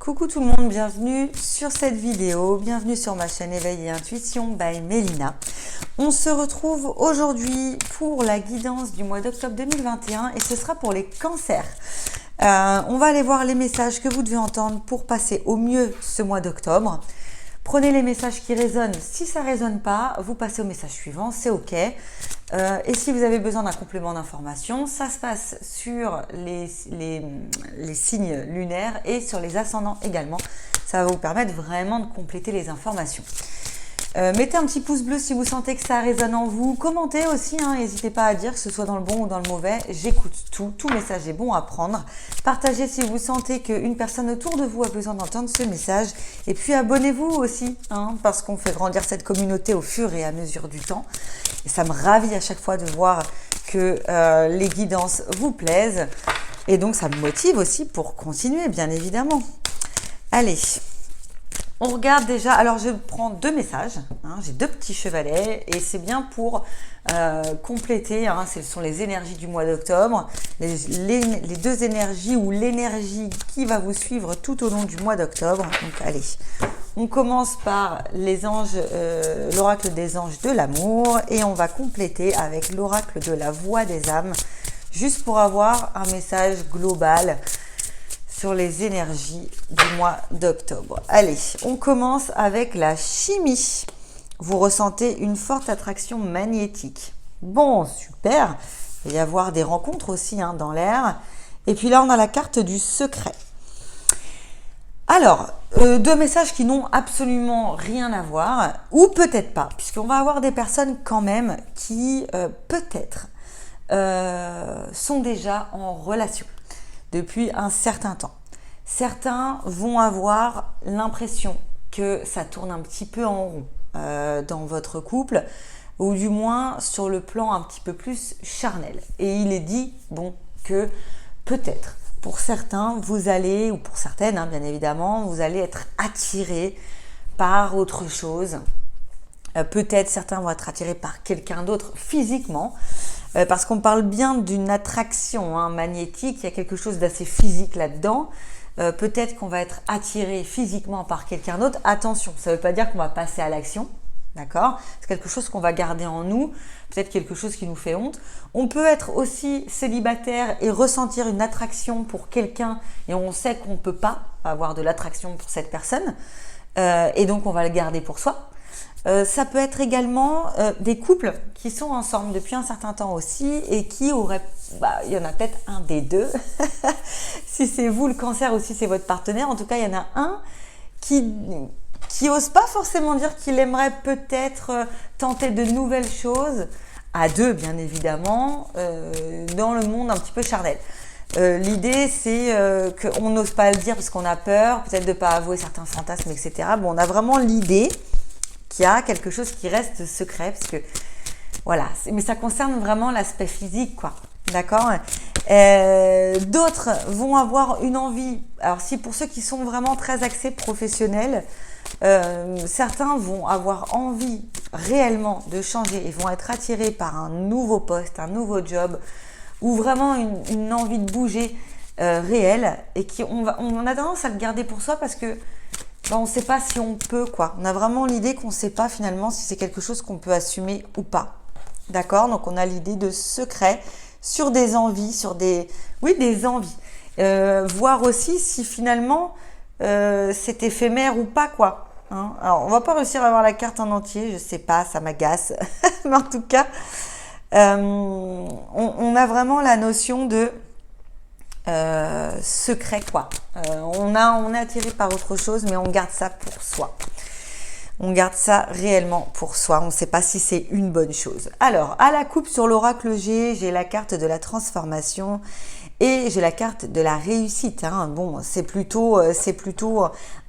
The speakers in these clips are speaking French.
Coucou tout le monde, bienvenue sur cette vidéo, bienvenue sur ma chaîne Éveil et Intuition by Mélina. On se retrouve aujourd'hui pour la guidance du mois d'octobre 2021 et ce sera pour les cancers. On va aller voir les messages que vous devez entendre pour passer au mieux ce mois d'octobre. Prenez les messages qui résonnent. Si ça ne résonne pas, vous passez au message suivant, c'est OK. Et si vous avez besoin d'un complément d'information, ça se passe sur les signes lunaires et sur les ascendants également. Ça va vous permettre vraiment de compléter les informations. Mettez un petit pouce bleu si vous sentez que ça résonne en vous. Commentez aussi, n'hésitez pas à dire que ce soit dans le bon ou dans le mauvais. J'écoute tout message est bon à prendre. Partagez si vous sentez qu'une personne autour de vous a besoin d'entendre ce message. Et puis abonnez-vous aussi, parce qu'on fait grandir cette communauté au fur et à mesure du temps. Et ça me ravit à chaque fois de voir que les guidances vous plaisent. Et donc ça me motive aussi pour continuer, bien évidemment. Allez. On regarde déjà, alors je prends deux messages, j'ai deux petits chevalets et c'est bien pour compléter, ce sont les énergies du mois d'octobre, les deux énergies ou l'énergie qui va vous suivre tout au long du mois d'octobre. Donc allez, on commence par les anges, l'oracle des anges de l'amour et on va compléter avec l'oracle de la voix des âmes, juste pour avoir un message global sur les énergies du mois d'octobre. Allez, on commence avec la chimie. Vous ressentez une forte attraction magnétique. Bon, super. Il va y avoir des rencontres aussi dans l'air. Et puis là, on a la carte du secret. Alors, deux messages qui n'ont absolument rien à voir, ou peut-être pas, puisqu'on va avoir des personnes quand même qui, peut-être, sont déjà en relation depuis un certain temps. Certains vont avoir l'impression que ça tourne un petit peu en rond dans votre couple, ou du moins sur le plan un petit peu plus charnel. Et il est dit que peut-être pour certains, vous allez, ou pour certaines bien évidemment, vous allez être attirés par autre chose. Peut-être certains vont être attirés par quelqu'un d'autre physiquement, parce qu'on parle bien d'une attraction magnétique, il y a quelque chose d'assez physique là-dedans. Peut-être qu'on va être attiré physiquement par quelqu'un d'autre. Attention, ça ne veut pas dire qu'on va passer à l'action, d'accord ? C'est quelque chose qu'on va garder en nous, peut-être quelque chose qui nous fait honte. On peut être aussi célibataire et ressentir une attraction pour quelqu'un et on sait qu'on ne peut pas avoir de l'attraction pour cette personne et donc on va le garder pour soi. Ça peut être également des couples qui sont ensemble depuis un certain temps aussi et qui auraient, il y en a peut-être un des deux, si c'est vous le cancer ou si c'est votre partenaire, en tout cas il y en a un qui ose pas forcément dire qu'il aimerait peut-être tenter de nouvelles choses, à deux bien évidemment, dans le monde un petit peu charnel. L'idée c'est qu'on n'ose pas le dire parce qu'on a peur, peut-être de ne pas avouer certains fantasmes, etc. On a vraiment l'idée qu'il y a quelque chose qui reste secret, parce que voilà, mais ça concerne vraiment l'aspect physique, quoi. D'accord ? D'autres vont avoir une envie. Alors, si pour ceux qui sont vraiment très axés professionnels, certains vont avoir envie réellement de changer et vont être attirés par un nouveau poste, un nouveau job, ou vraiment une envie de bouger réelle, et on a tendance à le garder pour soi parce que on ne sait pas si on peut, quoi. On a vraiment l'idée qu'on ne sait pas finalement si c'est quelque chose qu'on peut assumer ou pas. D'accord ? Donc, on a l'idée de secret sur des envies, des envies. Voir aussi si finalement c'est éphémère ou pas, quoi. Alors, on ne va pas réussir à avoir la carte en entier, je ne sais pas, ça m'agace. Mais en tout cas, on a vraiment la notion de secret, quoi. On est attiré par autre chose, mais on garde ça pour soi. On garde ça réellement pour soi. On ne sait pas si c'est une bonne chose. Alors, à la coupe sur l'oracle G, j'ai la carte de la transformation et j'ai la carte de la réussite. C'est plutôt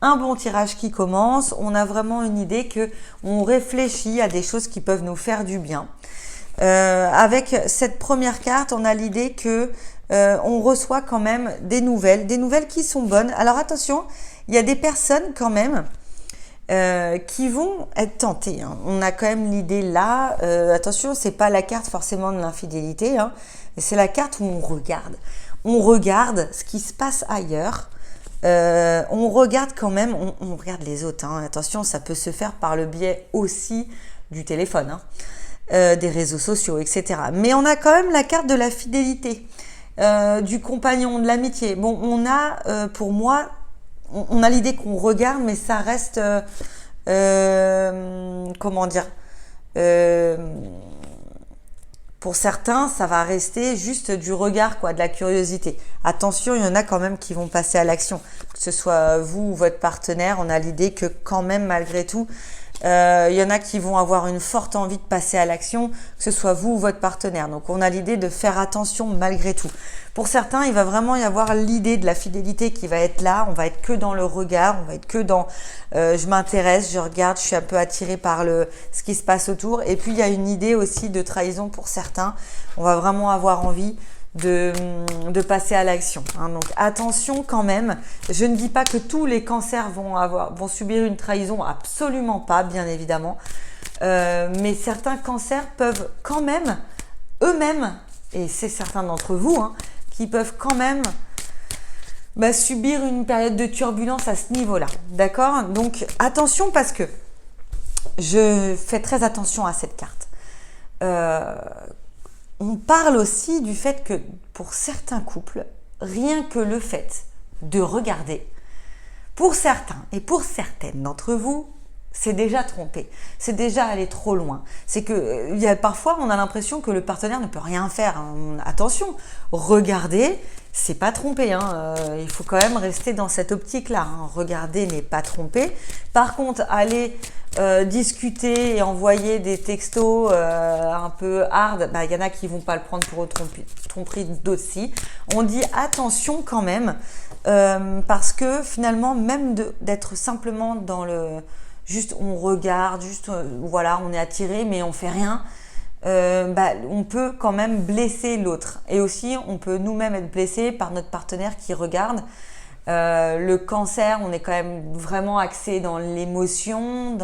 un bon tirage qui commence. On a vraiment une idée que on réfléchit à des choses qui peuvent nous faire du bien. Avec cette première carte, on a l'idée que on reçoit quand même des nouvelles qui sont bonnes. Alors attention, il y a des personnes quand même qui vont être tentées. On a quand même l'idée là. Attention, c'est pas la carte forcément de l'infidélité, mais c'est la carte où on regarde ce qui se passe ailleurs on regarde quand même, on regarde les autres. Hein. Attention, ça peut se faire par le biais aussi du téléphone, hein, des réseaux sociaux, etc. Mais on a quand même la carte de la fidélité, du compagnon, de l'amitié. Bon, on a, pour moi, on a l'idée qu'on regarde, mais ça reste, comment dire, pour certains, ça va rester juste du regard, quoi, de la curiosité. Attention, il y en a quand même qui vont passer à l'action. Que ce soit vous ou votre partenaire, on a l'idée que quand même, malgré tout, il y en a qui vont avoir une forte envie de passer à l'action, que ce soit vous ou votre partenaire. Donc, on a l'idée de faire attention malgré tout. Pour certains, il va vraiment y avoir l'idée de la fidélité qui va être là. On va être que dans le regard, on va être que dans je m'intéresse, je regarde, je suis un peu attirée par ce qui se passe autour. Et puis, il y a une idée aussi de trahison pour certains. On va vraiment avoir envie de passer à l'action. Hein. Donc attention quand même. Je ne dis pas que tous les cancers vont subir une trahison, absolument pas, bien évidemment. Mais certains cancers peuvent quand même eux-mêmes, et c'est certains d'entre vous, hein, qui peuvent quand même subir une période de turbulence à ce niveau-là. D'accord ? Donc attention parce que je fais très attention à cette carte. On parle aussi du fait que pour certains couples, rien que le fait de regarder, pour certains et pour certaines d'entre vous, c'est déjà trompé, c'est déjà aller trop loin. C'est que parfois on a l'impression que le partenaire ne peut rien faire. Attention, regarder, c'est pas tromper. Hein. Il faut quand même rester dans cette optique-là. Hein. Regarder n'est pas tromper. Par contre, aller discuter et envoyer des textos un peu hard, il y en a qui vont pas le prendre pour tromperie, d'autres si. On dit attention quand même parce que finalement même d'être simplement dans le juste on regarde, juste voilà, on est attiré mais on fait rien. On peut quand même blesser l'autre et aussi on peut nous-mêmes être blessés par notre partenaire qui regarde. Le cancer, on est quand même vraiment axé dans l'émotion,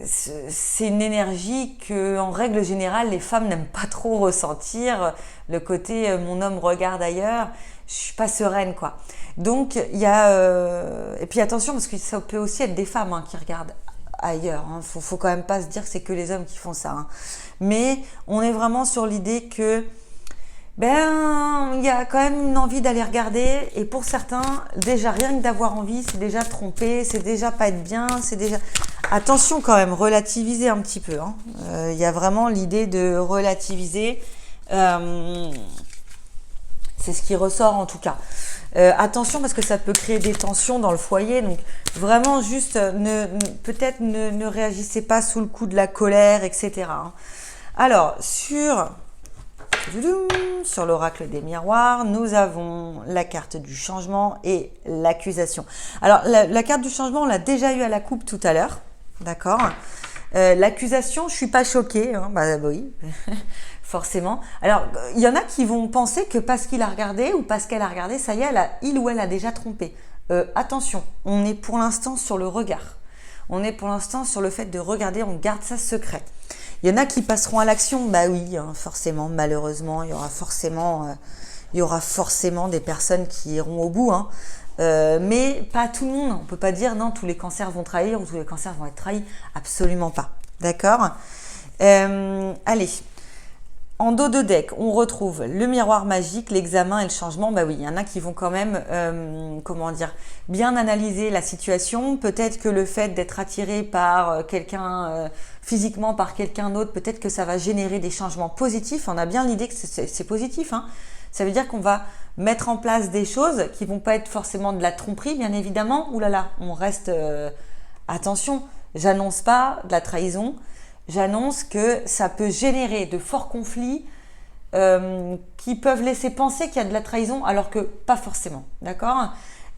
c'est une énergie que, en règle générale, les femmes n'aiment pas trop ressentir. Le côté mon homme regarde ailleurs, je suis pas sereine, quoi. Donc il y a et puis attention parce que ça peut aussi être des femmes qui regardent ailleurs. Hein. Faut quand même pas se dire que c'est que les hommes qui font ça. Hein. Mais on est vraiment sur l'idée que il y a quand même une envie d'aller regarder et pour certains, déjà rien que d'avoir envie, c'est déjà tromper, c'est déjà pas être bien, c'est déjà... Attention quand même, relativiser un petit peu. Hein. Y a vraiment l'idée de relativiser. C'est ce qui ressort en tout cas. Attention parce que ça peut créer des tensions dans le foyer. Donc vraiment juste, peut-être ne réagissez pas sous le coup de la colère, etc. Hein. Alors, sur l'oracle des miroirs, nous avons la carte du changement et l'accusation. Alors, la carte du changement, on l'a déjà eu à la coupe tout à l'heure. D'accord ? L'accusation, je suis pas choquée. Hein, oui, forcément. Alors, il y en a qui vont penser que parce qu'il a regardé ou parce qu'elle a regardé, ça y est, il ou elle a déjà trompé. Attention, on est pour l'instant sur le regard. On est pour l'instant sur le fait de regarder, on garde ça secret. Il y en a qui passeront à l'action, oui, hein, forcément, malheureusement, il y aura forcément des personnes qui iront au bout, hein. Mais pas tout le monde. On peut pas dire non, tous les cancers vont trahir ou tous les cancers vont être trahis, absolument pas. D'accord ? Allez, en dos de deck, on retrouve le miroir magique, l'examen et le changement. Oui, il y en a qui vont quand même, bien analyser la situation. Peut-être que le fait d'être attiré par quelqu'un, physiquement par quelqu'un d'autre, peut-être que ça va générer des changements positifs. On a bien l'idée que c'est positif, hein. Ça veut dire qu'on va mettre en place des choses qui vont pas être forcément de la tromperie, bien évidemment. Ouh là là, on reste... attention, j'annonce pas de la trahison. J'annonce que ça peut générer de forts conflits qui peuvent laisser penser qu'il y a de la trahison alors que pas forcément, d'accord ?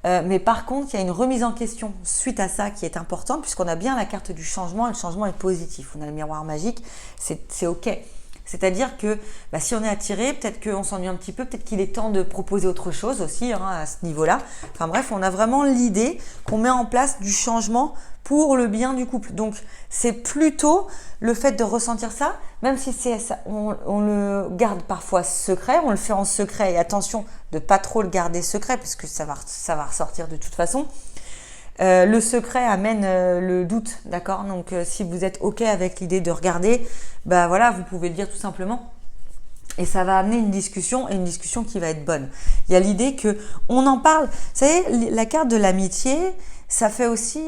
Mais par contre, il y a une remise en question suite à ça qui est importante puisqu'on a bien la carte du changement et le changement est positif. On a le miroir magique, c'est ok. C'est-à-dire que si on est attiré, peut-être qu'on s'ennuie un petit peu, peut-être qu'il est temps de proposer autre chose aussi à ce niveau-là. Enfin bref, on a vraiment l'idée qu'on met en place du changement pour le bien du couple. Donc c'est plutôt le fait de ressentir ça, même si on le garde parfois secret, on le fait en secret, et attention de pas trop le garder secret parce que ça va ressortir de toute façon. Le secret amène le doute, d'accord? Donc si vous êtes ok avec l'idée de regarder, vous pouvez le dire tout simplement. Et ça va amener une discussion, et une discussion qui va être bonne. Il y a l'idée que on en parle. Vous savez, la carte de l'amitié, ça fait aussi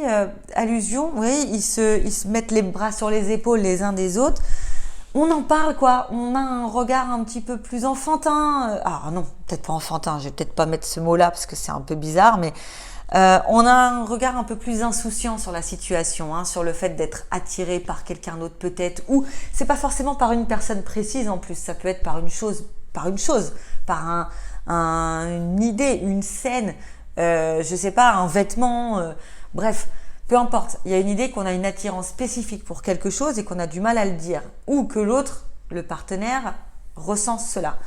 allusion. Oui, ils se mettent les bras sur les épaules les uns des autres. On en parle, quoi. On a un regard un petit peu plus enfantin. Alors non, peut-être pas enfantin. Je vais peut-être pas mettre ce mot-là parce que c'est un peu bizarre, mais on a un regard un peu plus insouciant sur la situation, sur le fait d'être attiré par quelqu'un d'autre peut-être, ou c'est pas forcément par une personne précise en plus, ça peut être par une chose, par une idée, une scène, je sais pas, un vêtement, bref, peu importe. Il y a une idée qu'on a une attirance spécifique pour quelque chose et qu'on a du mal à le dire, ou que l'autre, le partenaire, ressent cela.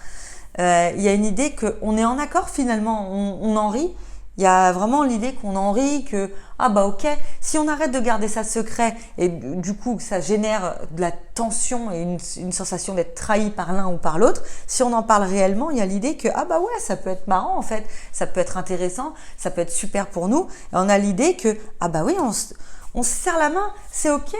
Il y a une idée qu'on est en accord finalement, on en rit. Il y a vraiment l'idée qu'on en rit, que ok, si on arrête de garder ça secret et du coup que ça génère de la tension et une sensation d'être trahi par l'un ou par l'autre, si on en parle réellement, il y a l'idée que ouais, ça peut être marrant en fait, ça peut être intéressant, ça peut être super pour nous. Et on a l'idée que oui, on se serre la main, c'est ok.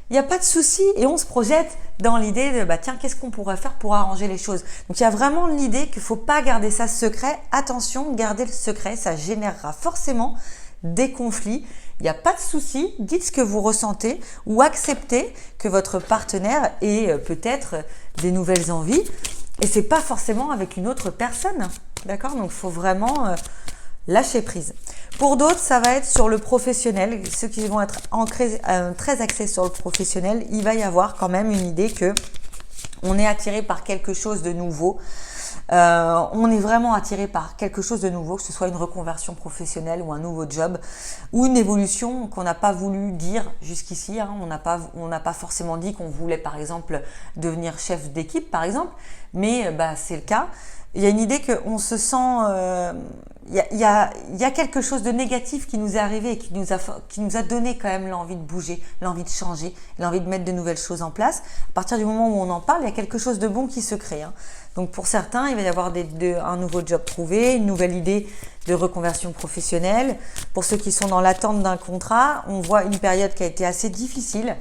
Il n'y a pas de souci et on se projette dans l'idée de tiens, qu'est-ce qu'on pourrait faire pour arranger les choses. Donc il y a vraiment l'idée qu'il ne faut pas garder ça secret. Attention, garder le secret, ça générera forcément des conflits. Il n'y a pas de souci, dites ce que vous ressentez ou acceptez que votre partenaire ait peut-être des nouvelles envies et c'est pas forcément avec une autre personne. D'accord? Donc il faut vraiment lâcher prise. Pour d'autres, ça va être sur le professionnel. Ceux qui vont être très axés sur le professionnel, il va y avoir quand même une idée que on est attiré par quelque chose de nouveau. On est vraiment attiré par quelque chose de nouveau, que ce soit une reconversion professionnelle ou un nouveau job ou une évolution qu'on n'a pas voulu dire jusqu'ici. On n'a pas forcément dit qu'on voulait par exemple devenir chef d'équipe par exemple, mais c'est le cas. Il y a une idée qu'on se sent, il y a quelque chose de négatif qui nous est arrivé et qui nous a donné quand même l'envie de bouger, l'envie de changer, l'envie de mettre de nouvelles choses en place. À partir du moment où on en parle, il y a quelque chose de bon qui se crée. Donc pour certains, il va y avoir un nouveau job trouvé, une nouvelle idée de reconversion professionnelle. Pour ceux qui sont dans l'attente d'un contrat, on voit une période qui a été assez difficile.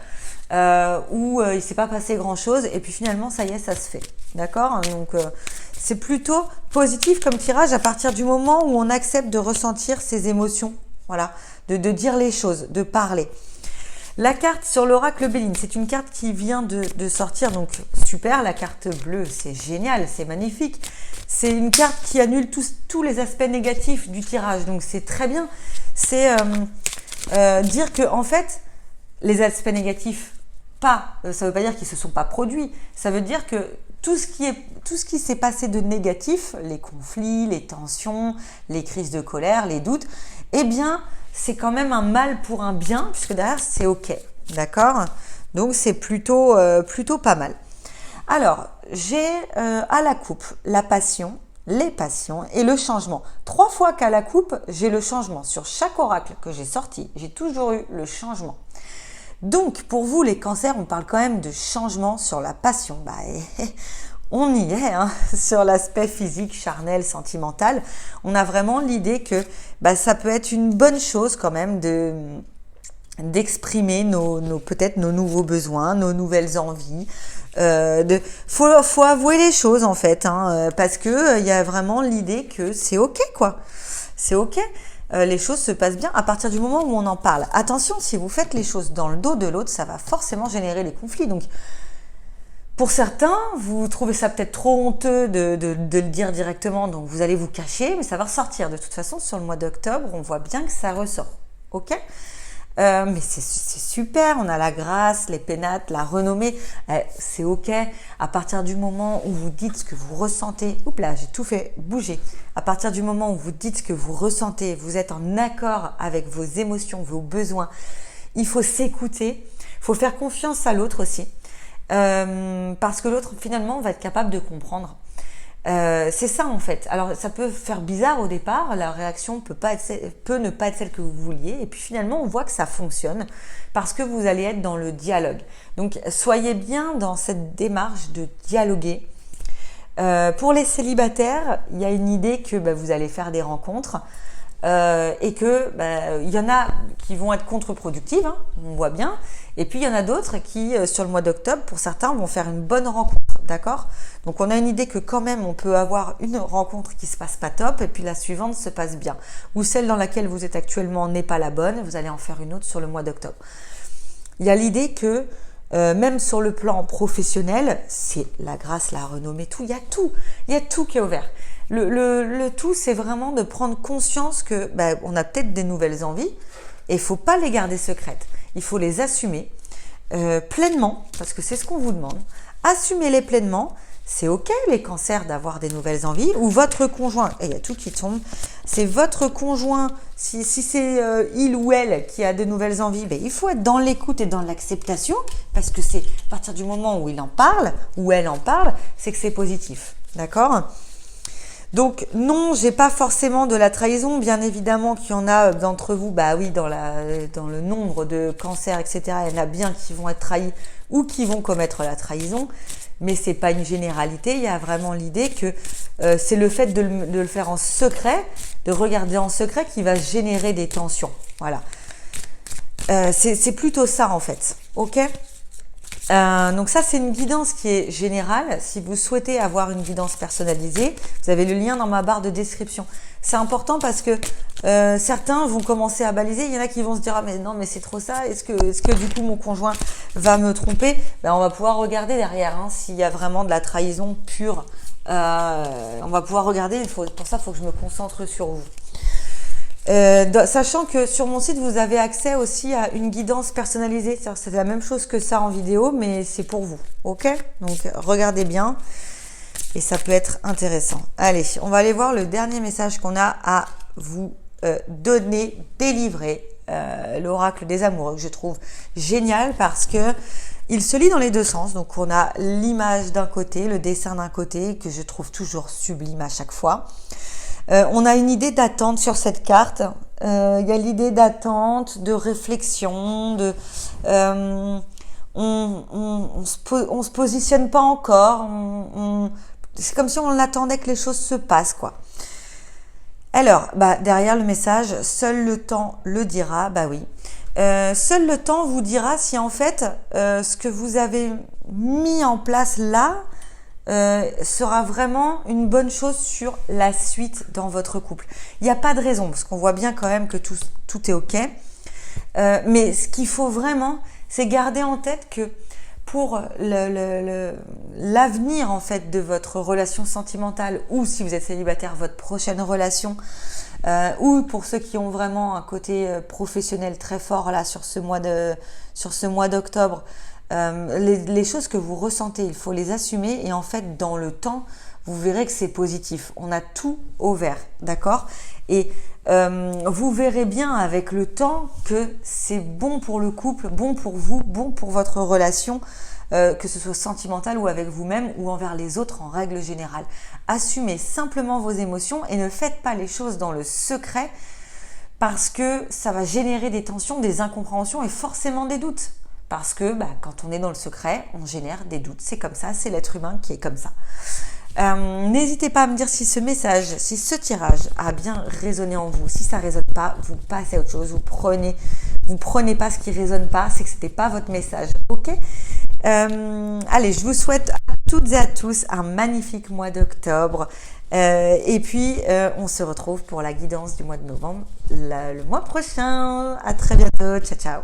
Où il s'est pas passé grand chose et puis finalement ça y est, ça se fait, d'accord? Donc c'est plutôt positif comme tirage à partir du moment où on accepte de ressentir ses émotions, voilà, de dire les choses, de parler. La carte sur l'oracle Béline, c'est une carte qui vient de sortir, donc super, la carte bleue, c'est génial, c'est magnifique. C'est une carte qui annule tous les aspects négatifs du tirage, donc c'est très bien. C'est dire que en fait, les aspects négatifs, ça veut pas dire qu'ils se sont pas produits, ça veut dire que tout ce qui s'est passé de négatif, les conflits, les tensions, les crises de colère, les doutes, eh bien, c'est quand même un mal pour un bien, puisque derrière, c'est ok, d'accord? Donc, c'est plutôt pas mal. Alors, j'ai à la coupe la passion, les passions et le changement. 3 fois qu'à la coupe, j'ai le changement. Sur chaque oracle que j'ai sorti, j'ai toujours eu le changement. Donc, pour vous, les cancers, on parle quand même de changement sur la passion. On y est, sur l'aspect physique, charnel, sentimental. On a vraiment l'idée que ça peut être une bonne chose quand même d'exprimer peut-être nos nouveaux besoins, nos nouvelles envies. Faut avouer les choses en fait, parce que il y a vraiment l'idée que c'est ok quoi. C'est ok. Les choses se passent bien à partir du moment où on en parle. Attention, si vous faites les choses dans le dos de l'autre, ça va forcément générer des conflits. Donc, pour certains, vous trouvez ça peut-être trop honteux de le dire directement, donc vous allez vous cacher, mais ça va ressortir. De toute façon, sur le mois d'octobre, on voit bien que ça ressort. Ok ? Mais c'est super, on a la grâce, les pénates, la renommée, c'est ok. À partir du moment où vous dites ce que vous ressentez, oups là, j'ai tout fait bouger. À partir du moment où vous dites ce que vous ressentez, vous êtes en accord avec vos émotions, vos besoins, il faut s'écouter, il faut faire confiance à l'autre aussi. parce que l'autre finalement va être capable de comprendre. C'est ça en fait. Alors ça peut faire bizarre au départ, la réaction peut ne pas être celle que vous vouliez, et puis finalement on voit que ça fonctionne parce que vous allez être dans le dialogue. Donc soyez bien dans cette démarche de dialoguer. Pour les célibataires, il y a une idée que vous allez faire des rencontres et que il y en a qui vont être contre-productives, hein, on voit bien, et puis il y en a d'autres qui, sur le mois d'octobre, pour certains, vont faire une bonne rencontre, d'accord ? Donc on a une idée que quand même on peut avoir une rencontre qui se passe pas top et puis la suivante se passe bien. Ou celle dans laquelle vous êtes actuellement n'est pas la bonne, vous allez en faire une autre sur le mois d'octobre. Il y a l'idée que même sur le plan professionnel, c'est la grâce, la renommée, tout, il y a tout qui est ouvert. Le tout, c'est vraiment de prendre conscience que on a peut-être des nouvelles envies et il faut pas les garder secrètes. Il faut les assumer pleinement, parce que c'est ce qu'on vous demande. Assumez-les pleinement. C'est ok les cancers d'avoir des nouvelles envies, ou votre conjoint, et il y a tout qui tombe, c'est votre conjoint, si c'est il ou elle qui a de nouvelles envies, il faut être dans l'écoute et dans l'acceptation, parce que c'est à partir du moment où il en parle, ou elle en parle, c'est que c'est positif, d'accord ? Donc non, j'ai pas forcément de la trahison, bien évidemment qu'il y en a d'entre vous, dans le nombre de cancers, etc., il y en a bien qui vont être trahis ou qui vont commettre la trahison, mais c'est pas une généralité, il y a vraiment l'idée que c'est le fait de le faire en secret, de regarder en secret qui va générer des tensions, voilà. C'est plutôt ça en fait, ok ? Donc ça, c'est une guidance qui est générale. Si vous souhaitez avoir une guidance personnalisée, vous avez le lien dans ma barre de description. C'est important parce que certains vont commencer à baliser. Il y en a qui vont se dire « Ah mais non, mais c'est trop ça. Est-ce que du coup mon conjoint va me tromper ?» On va pouvoir regarder derrière s'il y a vraiment de la trahison pure. On va pouvoir regarder. Pour ça, il faut que je me concentre sur vous. Sachant que sur mon site, vous avez accès aussi à une guidance personnalisée. C'est la même chose que ça en vidéo, mais c'est pour vous. Ok ? Donc, regardez bien. Et ça peut être intéressant. Allez, on va aller voir le dernier message qu'on a à vous donner, délivrer. L'oracle des amoureux, que je trouve génial parce que il se lit dans les deux sens. Donc, on a l'image d'un côté, le dessin d'un côté, que je trouve toujours sublime à chaque fois. On a une idée d'attente sur cette carte. Il y a l'idée d'attente, de réflexion, on se positionne pas encore. C'est comme si on attendait que les choses se passent, quoi. Alors, derrière le message, seul le temps le dira. Oui. Seul le temps vous dira si en fait ce que vous avez mis en place là sera vraiment une bonne chose sur la suite dans votre couple. Il n'y a pas de raison, parce qu'on voit bien quand même que tout est ok. Mais ce qu'il faut vraiment, c'est garder en tête que pour l'avenir en fait de votre relation sentimentale, ou si vous êtes célibataire, votre prochaine relation, ou pour ceux qui ont vraiment un côté professionnel très fort là sur ce mois d'octobre, les choses que vous ressentez, il faut les assumer, et en fait dans le temps vous verrez que c'est positif. On a tout au vert, d'accord ? Et vous verrez bien avec le temps que c'est bon pour le couple, bon pour vous, bon pour votre relation, que ce soit sentimentale ou avec vous-même ou envers les autres en règle générale. Assumez simplement vos émotions et ne faites pas les choses dans le secret, parce que ça va générer des tensions, des incompréhensions et forcément des doutes. Parce que quand on est dans le secret, on génère des doutes. C'est comme ça, c'est l'être humain qui est comme ça. N'hésitez pas à me dire si ce message, si ce tirage a bien résonné en vous. Si ça ne résonne pas, vous passez à autre chose. Vous prenez pas ce qui ne résonne pas, c'est que ce n'était pas votre message. Ok ? Allez, je vous souhaite à toutes et à tous un magnifique mois d'octobre. Et puis, on se retrouve pour la guidance du mois de novembre le mois prochain. À très bientôt. Ciao, ciao.